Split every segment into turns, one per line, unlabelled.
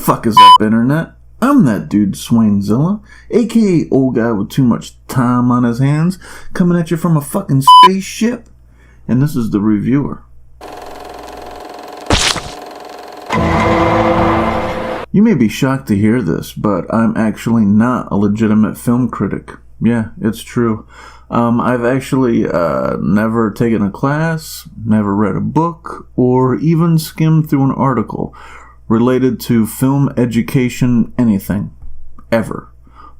fuck is up, Internet? I'm that dude, Swainzilla, aka old guy with too much time on his hands, coming at you from a fucking spaceship. And this is the reviewer. You may be shocked to hear this, but I'm actually not a legitimate film critic. Yeah, it's true. I've actually never taken a class, never read a book, or even skimmed through an article related to film education, anything, ever.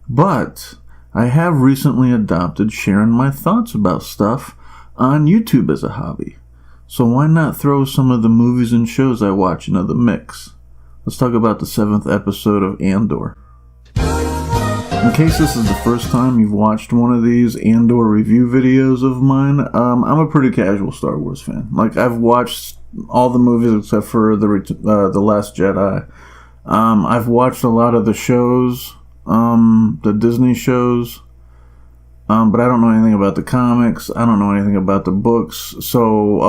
But I have recently adopted sharing my thoughts about stuff on YouTube as a hobby. So why not throw some of the movies and shows I watch into the mix? Let's talk about the 7th episode of Andor. In case this is the first time you've watched one of these Andor review videos of mine, I'm a pretty casual Star Wars fan. Like, I've watched all the movies except for the Last Jedi. I've watched a lot of the shows, the Disney shows, but I don't know anything about the comics. I don't know anything about the books. So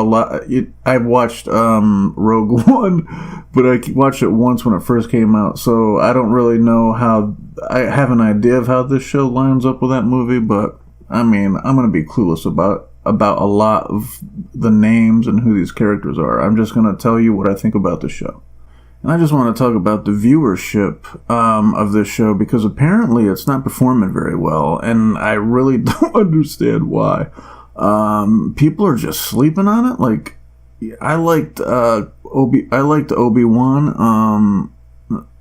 I've watched Rogue One, but I watched it once when it first came out. So I don't really know how. I have an idea of how this show lines up with that movie, but I mean, I'm gonna be clueless about a lot of the names and who these characters are. I'm just gonna tell you what I think about the show. And I just want to talk about the viewership of this show, because apparently it's not performing very well, and I really don't understand why. People are just sleeping on it. Like, I liked Obi-Wan.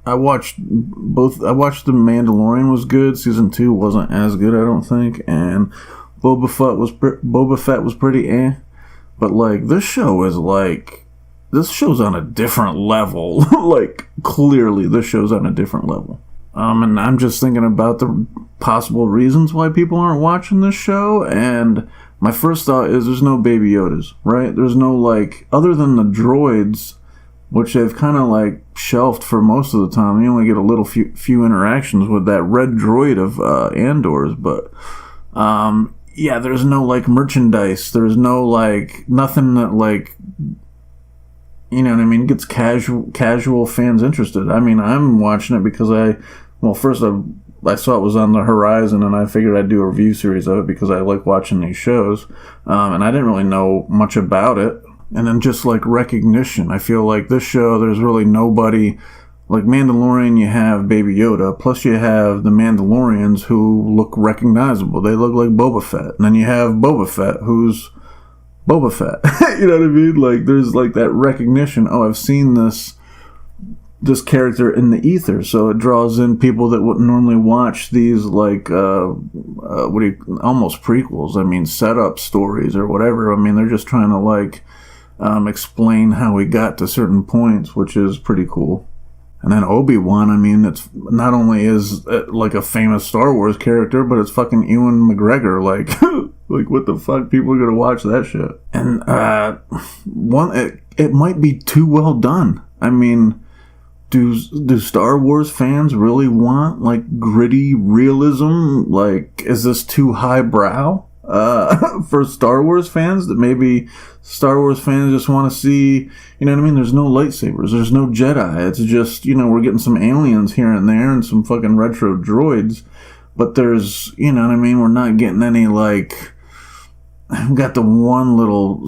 I watched The Mandalorian was good. Season 2 wasn't as good, I don't think, and Boba Fett was pretty eh. But like, this show's on a different level. Like, clearly this show's on a different level. And I'm just thinking about the possible reasons why people aren't watching this show, and my first thought is there's no Baby Yodas, right? There's no, like, other than the droids, which they've kind of like shelved for most of the time. You only get a little few interactions with that red droid of Andor's, but yeah, there's no like merchandise. There's no like nothing that, like, you know what I mean, gets casual fans interested. I mean, I'm watching it because first I saw it was on the horizon, and I figured I'd do a review series of it because I like watching these shows, and I didn't really know much about it. And then just like recognition, I feel like this show, there's really nobody. Like Mandalorian, you have Baby Yoda, plus you have the Mandalorians who look recognizable. They look like Boba Fett. And then you have Boba Fett, who's Boba Fett. You know what I mean? Like, there's like that recognition. Oh, I've seen this character in the ether, so it draws in people that wouldn't normally watch these, like, almost prequels. I mean, setup stories or whatever. I mean, they're just trying to, like, explain how we got to certain points, which is pretty cool. And then Obi-Wan, I mean, it's not only is like a famous Star Wars character, but it's fucking Ewan McGregor. Like, like, what the fuck? People are gonna watch that shit. And it might be too well done. I mean, do Star Wars fans really want like gritty realism? Like, is this too highbrow for Star Wars fans? That maybe Star Wars fans just want to see, you know what I mean? There's no lightsabers, there's no Jedi. It's just, you know, we're getting some aliens here and there and some fucking retro droids, but there's, you know what I mean? We're not getting any, like, I've got the one little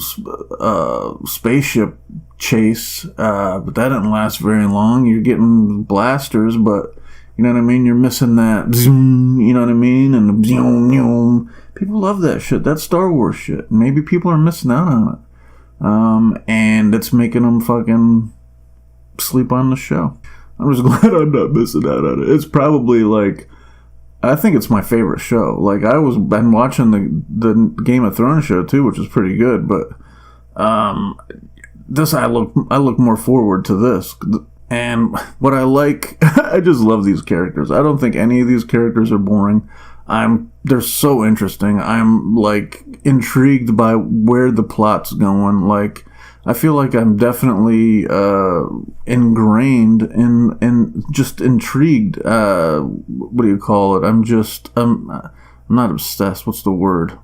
spaceship chase, but that didn't last very long. You're getting blasters, but you know what I mean? You're missing that zoom, you know what I mean? And the zoom. People love that shit. That's Star Wars shit. Maybe people are missing out on it. And it's making them fucking sleep on the show. I'm just glad I'm not missing out on it. It's probably like, I think it's my favorite show. Like, been watching the Game of Thrones show too, which is pretty good, but this I look more forward to this. And what I like, I just love these characters. I don't think any of these characters are boring. They're so interesting. I'm like intrigued by where the plot's going. Like, I feel like I'm definitely ingrained in just intrigued. What do you call it? I'm not obsessed. What's the word?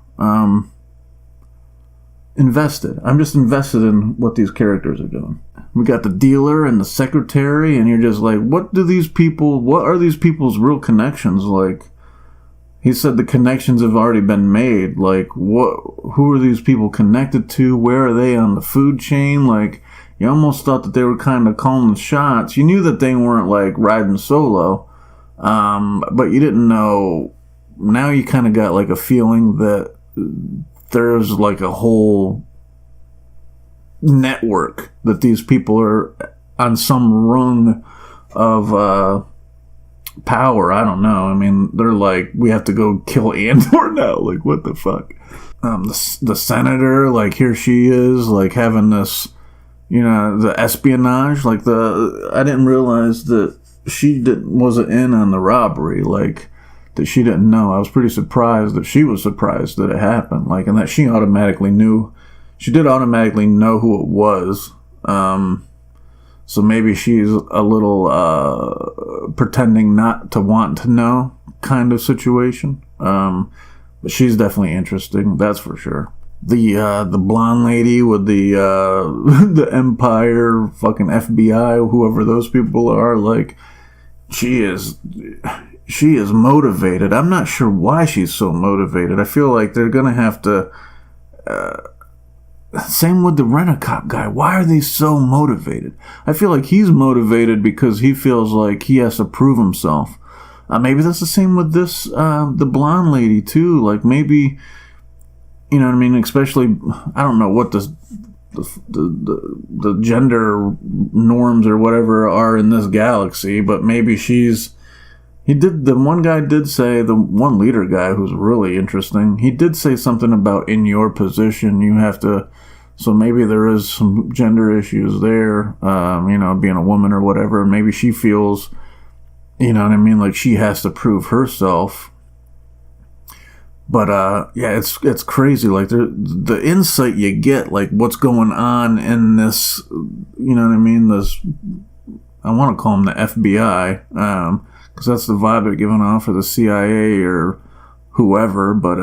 Invested. I'm just invested in what these characters are doing. We got the dealer and the secretary, and you're just like, what are these people's real connections? Like, he said the connections have already been made. Like, who are these people connected to? Where are they on the food chain? Like, you almost thought that they were kind of calling the shots. You knew that they weren't, like, riding solo, but you didn't know. Now you kind of got, like, a feeling that there's, like, a whole network that these people are on some rung of power. I don't know. I mean, they're like, we have to go kill Andor now. Like, what the fuck? The senator, like, here she is, like, having this, the espionage. Like, I didn't realize that she wasn't in on the robbery. Like, that she didn't know. I was pretty surprised that she was surprised that it happened. Like, and that she automatically knew. She did automatically know who it was. So maybe she's a little pretending not to want to know kind of situation. But she's definitely interesting, that's for sure. The blonde lady with the the Empire, fucking FBI, whoever those people are, like, she is motivated. I'm not sure why she's so motivated. I feel like they're gonna have to. Same with the rent-a-cop guy. Why are they so motivated? I feel like he's motivated because he feels like he has to prove himself. Maybe that's the same with this, the blonde lady too. Like, maybe, you know what I mean? Especially, I don't know what the gender norms or whatever are in this galaxy, but maybe the one guy did say, the one leader guy who's really interesting, he did say something about in your position, you have to, so maybe there is some gender issues there, being a woman or whatever, and maybe she feels, you know what I mean, like she has to prove herself. But, it's crazy, like, the insight you get, like, what's going on in this, you know what I mean, this, I want to call them the FBI, because that's the vibe they're giving off, or the CIA or whoever. But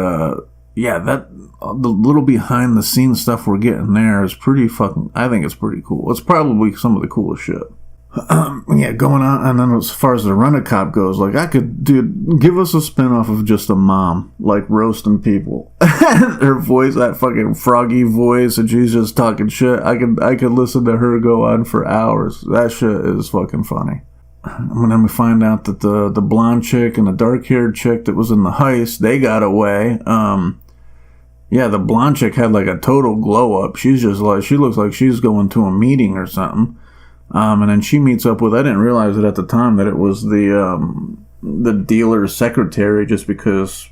the little behind the scenes stuff we're getting there is pretty fucking, I think it's pretty cool. It's probably some of the coolest shit. Going on, and then as far as the rent-a-cop goes, like, give us a spinoff of just a mom, like, roasting people. Her voice, that fucking froggy voice, and she's just talking shit. I could listen to her go on for hours. That shit is fucking funny. And then we find out that the blonde chick and the dark-haired chick that was in the heist, they got away. The blonde chick had, like, a total glow-up. She's just like, she looks like she's going to a meeting or something. And then she meets up with, I didn't realize it at the time that it was the dealer's secretary, just because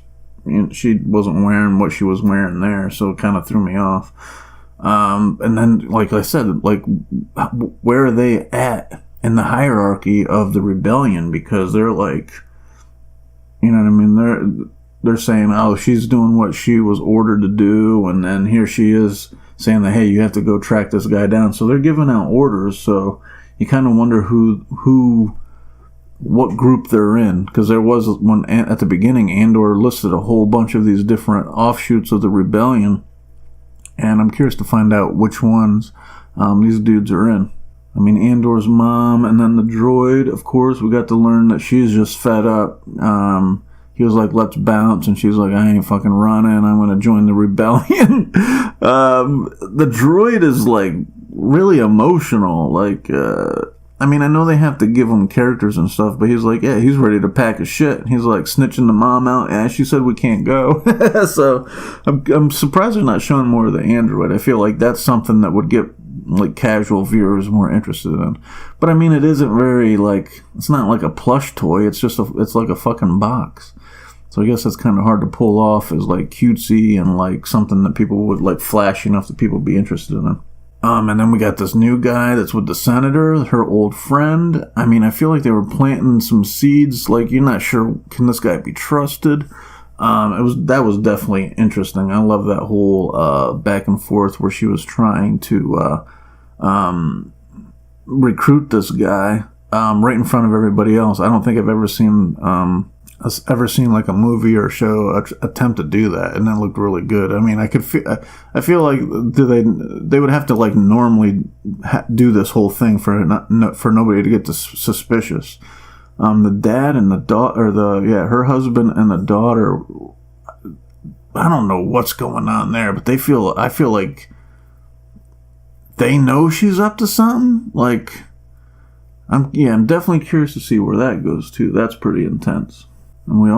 she wasn't wearing what she was wearing there, so it kind of threw me off. And then, like I said, like, where are they at in the hierarchy of the rebellion? Because they're like, you know what I mean, they're saying, oh, she's doing what she was ordered to do, and then here she is saying that, hey, you have to go track this guy down. So they're giving out orders, so you kind of wonder what group they're in, because there was one at the beginning, Andor listed a whole bunch of these different offshoots of the rebellion, and I'm curious to find out which ones these dudes are in. I mean, Andor's mom, and then the droid, of course, we got to learn that she's just fed up. He was like, let's bounce, and she's like, I ain't fucking running, I'm going to join the rebellion. The droid is, like, really emotional. Like, I mean, I know they have to give him characters and stuff, but he's like, yeah, he's ready to pack his shit. He's like snitching the mom out, and she said we can't go. So I'm surprised they're not showing more of the android. I feel like that's something that would get, like, casual viewers more interested in. But I mean, it isn't very, like, it's not like a plush toy. It's just it's like a fucking box. So I guess that's kind of hard to pull off as, like, cutesy and, like, something that people would, like, flash enough that people would be interested in. And then we got this new guy that's with the senator, her old friend. I mean, I feel like they were planting some seeds. Like, you're not sure, can this guy be trusted? That was definitely interesting. I love that whole back and forth where she was trying to recruit this guy right in front of everybody else. I don't think I've ever seen ever seen like a movie or show attempt to do that, and that looked really good. I mean, I feel like they would have to like normally do this whole thing for nobody to get suspicious. The dad and the daughter, or her husband and the daughter, I don't know what's going on there, but I feel like they know she's up to something. Like, I'm definitely curious to see where that goes too. That's pretty intense. And we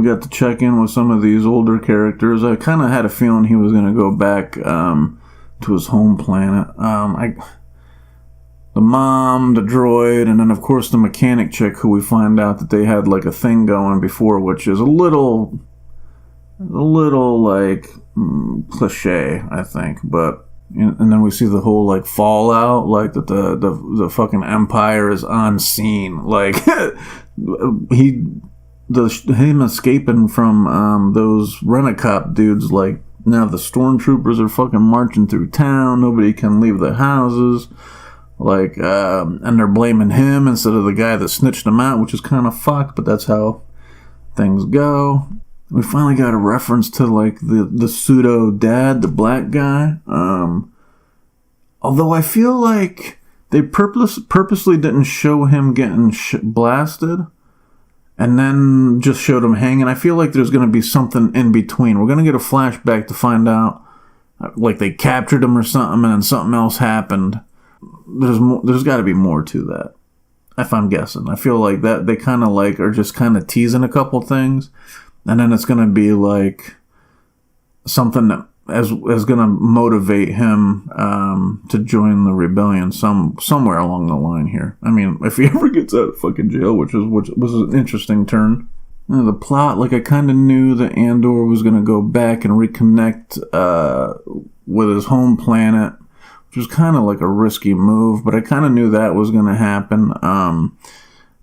got to check in with some of these older characters. I kind of had a feeling he was going to go back to his home planet. The mom, the droid, and then of course the mechanic chick, who we find out that they had like a thing going before, which is a little like cliche, I think. But and then we see the whole like fallout, like that the fucking Empire is on scene, like him escaping from those rent-a-cop dudes. Like, now the stormtroopers are fucking marching through town. Nobody can leave their houses. Like, and they're blaming him instead of the guy that snitched them out, which is kind of fucked, but that's how things go. We finally got a reference to like the pseudo dad, the black guy. Although I feel like they purposely didn't show him getting blasted, and then just showed him hanging. I feel like there's going to be something in between. We're going to get a flashback to find out, like they captured him or something, and then something else happened. There's got to be more to that, if I'm guessing. I feel like that they kind of like are just kind of teasing a couple things, and then it's going to be like something that is going to motivate him to join the rebellion somewhere along the line here. I mean, if he ever gets out of fucking jail, which was an interesting turn. The plot, like I kind of knew that Andor was going to go back and reconnect with his home planet, which was kind of like a risky move, but I kind of knew that was going to happen.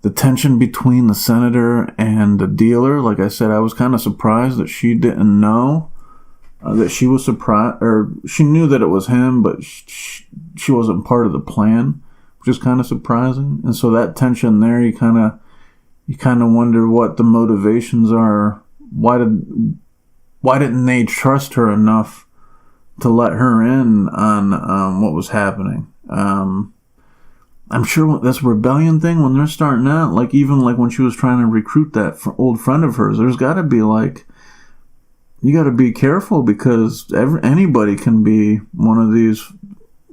The tension between the senator and the dealer, like I said, I was kind of surprised that she didn't know. That she was surprised, or she knew that it was him, but she wasn't part of the plan, which is kind of surprising. And so that tension there, you kind of wonder what the motivations are. Why didn't they trust her enough to let her in on what was happening? I'm sure this rebellion thing, when they're starting out, like even like when she was trying to recruit that old friend of hers, there's got to be like, you got to be careful, because anybody can be one of these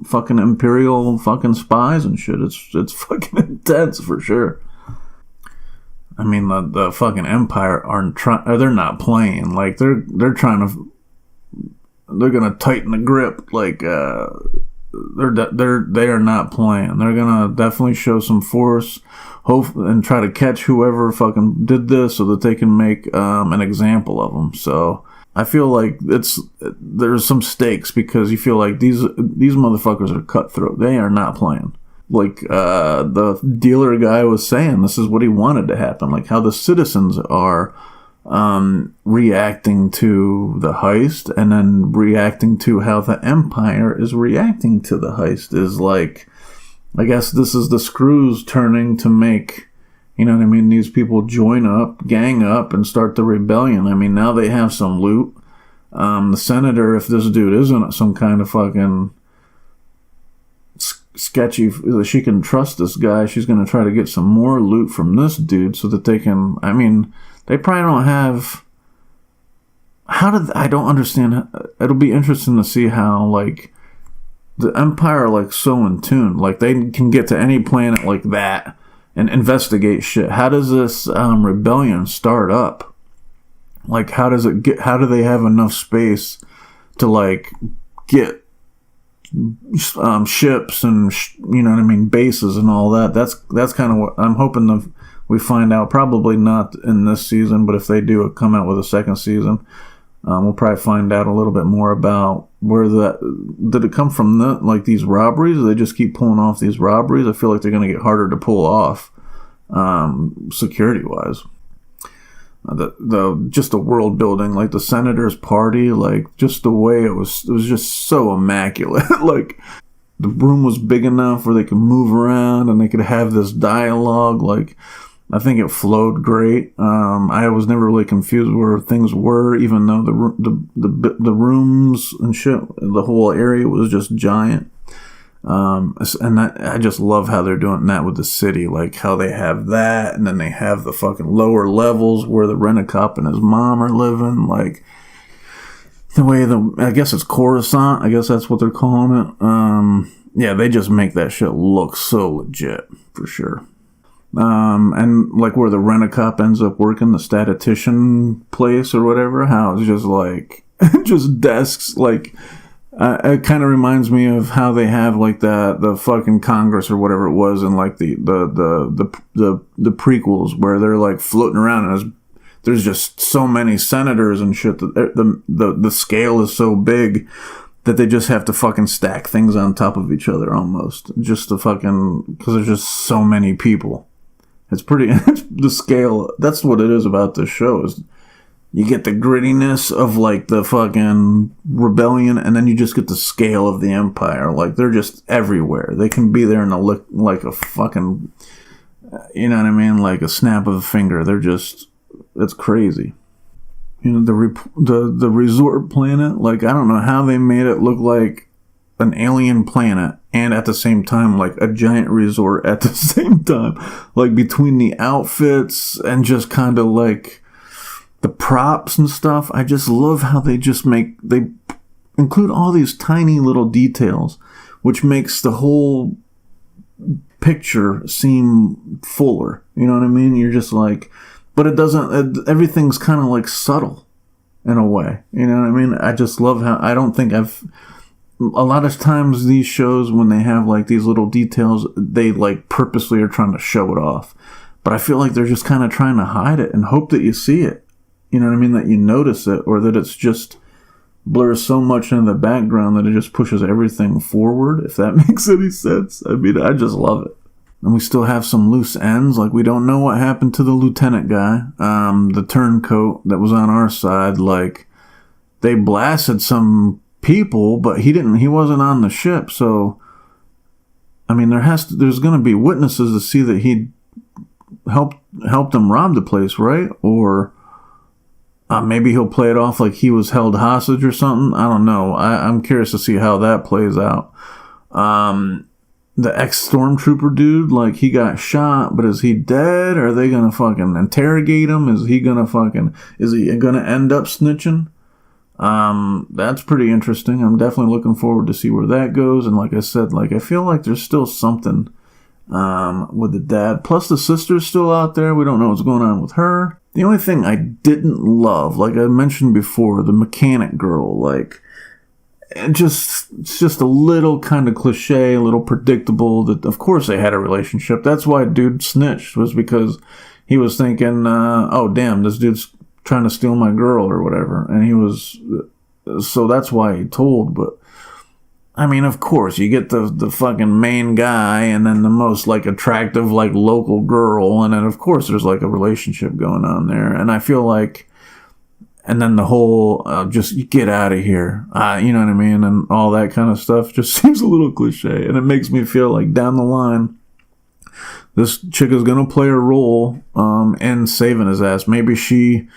fucking Imperial fucking spies and shit. It's fucking intense for sure. I mean, the fucking Empire they're not playing. Like they're gonna tighten the grip. Like they are not playing. They're gonna definitely show some force, hope, and try to catch whoever fucking did this, so that they can make an example of them. So I feel like there's some stakes, because you feel like these motherfuckers are cutthroat. They are not playing. Like the dealer guy was saying, this is what he wanted to happen. Like how the citizens are reacting to the heist, and then reacting to how the Empire is reacting to the heist is like, I guess this is the screws turning to make, you know what I mean, these people join up, gang up, and start the rebellion. I mean, now they have some loot. The senator, if this dude isn't some kind of fucking sketchy, she can trust this guy, she's going to try to get some more loot from this dude so that they can, I mean, they probably don't have, I don't understand. It'll be interesting to see how, like, the Empire are, like, so in tune. Like, they can get to any planet like that and investigate shit. How does this rebellion start up? Like, how do they have enough space to, like, get ships and you know what I mean, bases and all that? That's kind of what I'm hoping we find out. Probably not in this season, but if they do come out with a second season, we'll probably find out a little bit more about where did it come from. Like these robberies, or they just keep pulling off these robberies? I feel like they're going to get harder to pull off security wise. Just the world building, like the senator's party, like just the way it was just so immaculate. Like the room was big enough where they could move around and they could have this dialogue. Like I think it flowed great. I was never really confused where things were, even though the rooms and shit, the whole area was just giant. I just love how they're doing that with the city, like how they have that, and then they have the fucking lower levels where the Rent-A-Cop and his mom are living, like the way I guess it's Coruscant, I guess that's what they're calling it. Yeah, they just make that shit look so legit, for sure. And like where the Rent-A-Cop ends up working, the statistician place or whatever, how it's just like, just desks, like, it kind of reminds me of how they have like the fucking Congress or whatever it was in like the prequels where they're like floating around and there's just so many senators and shit that the scale is so big that they just have to fucking stack things on top of each other almost just to fucking, because there's just so many people. It's pretty, the scale, that's what it is about this show, is you get the grittiness of like the fucking rebellion, and then you just get the scale of the empire. Like they're just everywhere. They can be there in like a fucking, you know what I mean, like a snap of a finger. They're just, it's crazy. You know, the resort planet. Like I don't know how they made it look like an alien planet, and at the same time like a giant resort at the same time. Like between the outfits and just kind of like the props and stuff, I just love how they include all these tiny little details, which makes the whole picture seem fuller. You know what I mean? You're just like, but it doesn't, everything's kind of like subtle in a way. You know what I mean? I just love how, I don't think a lot of times these shows, when they have like these little details, they like purposely are trying to show it off. But I feel like they're just kind of trying to hide it and hope that you see it. You know what I mean? That you notice it, or that it's just blurs so much into the background that it just pushes everything forward, if that makes any sense. I mean, I just love it. And we still have some loose ends, like we don't know what happened to the lieutenant guy, the turncoat that was on our side. Like, they blasted some people, but he wasn't on the ship, so I mean, there's going to be witnesses to see that he helped them rob the place, right? Or maybe he'll play it off like he was held hostage or something. I don't know. I'm curious to see how that plays out. The ex-stormtrooper dude, like, he got shot, but is he dead? Are they gonna fucking interrogate him? Is he gonna end up snitching? That's pretty interesting. I'm definitely looking forward to see where that goes. And like I said, like, I feel like there's still something with the dad. Plus the sister's still out there. We don't know what's going on with her. The only thing I didn't love, like I mentioned before, the mechanic girl, like, it's just a little kind of cliche, a little predictable that, of course, they had a relationship. That's why dude snitched, was because he was thinking, oh, damn, this dude's trying to steal my girl or whatever. And so that's why he told. But I mean, of course, you get the fucking main guy and then the most, like, attractive, like, local girl. And then, of course, there's, like, a relationship going on there. And I feel like, and then the whole, just get out of here. You know what I mean? And all that kind of stuff just seems a little cliche. And it makes me feel like down the line, this chick is going to play a role in saving his ass. Maybe she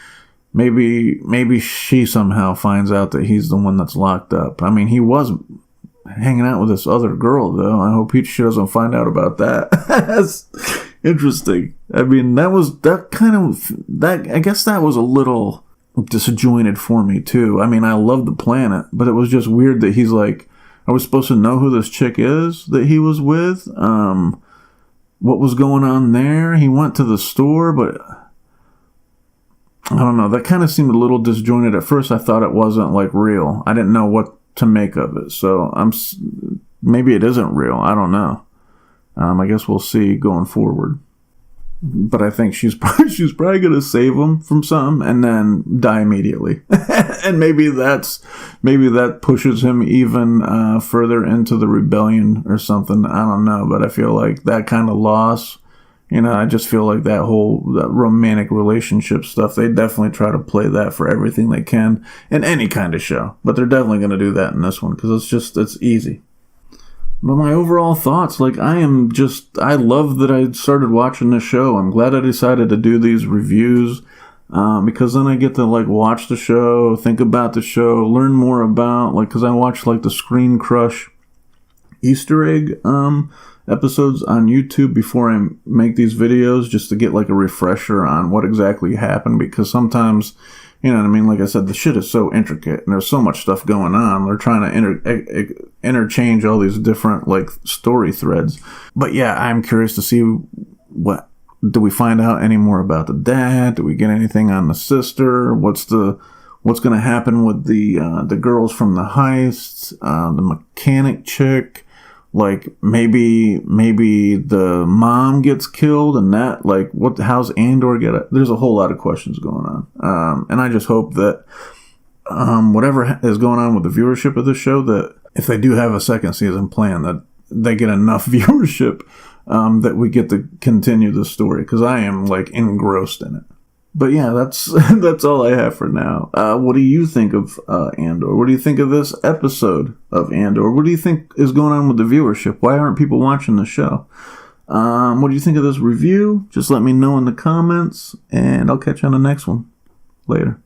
somehow finds out that he's the one that's locked up. I mean, he was hanging out with this other girl, though. I hope she doesn't find out about that. That's interesting. I mean, I guess that was a little disjointed for me, too. I mean, I love the planet, but it was just weird that he's like, I was supposed to know who this chick is that he was with. What was going on there? He went to the store, but I don't know. That kind of seemed a little disjointed. At first, I thought it wasn't, like, real. I didn't know what to make of it. So maybe it isn't real. I don't know. I guess we'll see going forward. But I think she's probably going to save him from something and then die immediately. And maybe that pushes him even further into the rebellion or something. I don't know. But I feel like that kind of loss, you know, I just feel like that romantic relationship stuff, they definitely try to play that for everything they can in any kind of show. But they're definitely going to do that in this one because it's easy. But my overall thoughts, like, I love that I started watching this show. I'm glad I decided to do these reviews, because then I get to, like, watch the show, think about the show, learn more about, like, because I watch, like, the Screen Crush Easter egg, episodes on YouTube before I make these videos, just to get, like, a refresher on what exactly happened, because sometimes, you know what I mean? Like I said, the shit is so intricate and there's so much stuff going on. They're trying to interchange all these different, like, story threads. But yeah, I'm curious to see do we find out any more about the dad? Do we get anything on the sister? What's going to happen with the girls from the heist, the mechanic chick? Like, maybe the mom gets killed, and that, like, how's Andor get it? There's a whole lot of questions going on. And I just hope that, whatever is going on with the viewership of the show, that if they do have a second season planned, that they get enough viewership, that we get to continue the story, because I am, like, engrossed in it. But yeah, that's that's all I have for now. What do you think of Andor? What do you think of this episode of Andor? What do you think is going on with the viewership? Why aren't people watching the show? What do you think of this review? Just let me know in the comments, and I'll catch you on the next one. Later.